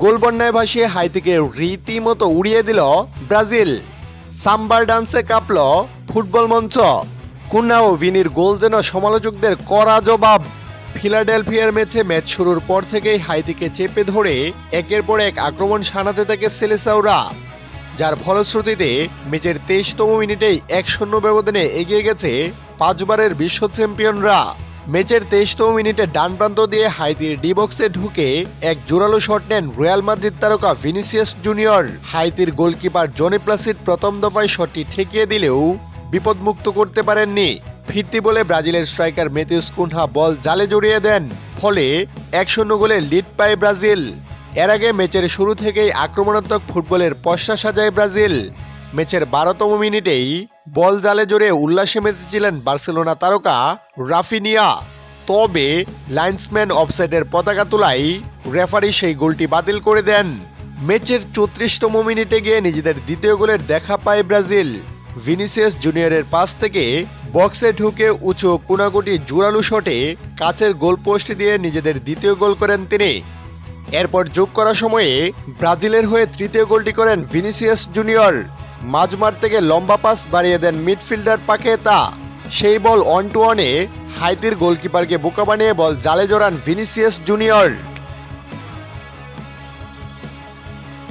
গোল বন্যায় ভাসিয়ে হাইতিকে রীতিমতো উড়িয়ে দিল ব্রাজিল। সাম্বার ডান্সে কাঁপল ফুটবল মঞ্চ। কুন্না ও ভিনির গোল যেন সমালোচকদের কড়া জবাব। ফিলাডেলফিয়ার ম্যাচ শুরুর পর থেকেই হাইতিকে চেপে ধরে একের পর এক আক্রমণ শানাতে থাকে সেলেসাওরা, যার ফলশ্রুতিতে ম্যাচের 23তম মিনিটেই 1-0 ব্যবধানে এগিয়ে গেছে পাঁচবারের বিশ্ব চ্যাম্পিয়নরা। ম্যাচের 23তম মিনিটে ডান প্রান্ত দিয়ে হাইতির ডি বক্সে ঢুকে এক জোরালো শট নেন রিয়াল মাদ্রিদ তারকা ভিনিসিয়াস জুনিয়র। হাইতির গোলকিপার জনি প্লাসিড প্রথম দফায় শটটি ঠেকিয়ে দিলেও বিপদমুক্ত করতে পারেননি। ফিরতি বলে ব্রাজিলের স্ট্রাইকার ম্যাথিউস কুনহা বল জালে জড়িয়ে দেন, ফলে 1-0 গোলে লিড পায় ব্রাজিল। এর আগে ম্যাচের শুরু থেকেই আক্রমণাত্মক ফুটবলের পসরা সাজায় ব্রাজিল। ম্যাচের 12তম মিনিটেই বল জালে জড়িয়ে উল্লাসে মেতেছিলেন বার্সেলোনা তারকা রাফিনিয়া। তবে লাইন্সম্যান অফসাইডের পতাকা তোলায় রেফারি সেই গোলটি বাতিল করে দেন। ম্যাচের 34তম মিনিটে গিয়ে নিজেদের দ্বিতীয় গোলের দেখা পায় ব্রাজিল। ভিনিসিয়াস জুনিয়রের পাস থেকে বক্সে ঢুকে উঁচু কোনাকুটি জোরালো শটে কাছের গোলপোস্ট দিয়ে নিজেদের দ্বিতীয় গোল করেন তিনি। এরপর যোগ করার সময়ে ব্রাজিলের হয়ে তৃতীয় গোলটি করেন ভিনিসিয়াস জুনিয়র। মাঝমাঠ থেকে লম্বা পাস বাড়িয়ে দেন মিডফিল্ডার পাকেতা। সেই বল 1-1-এ হাইতির গোলকিপারকে বোকা বানিয়ে বল জালে জড়ান ভিনিসিয়াস জুনিয়র।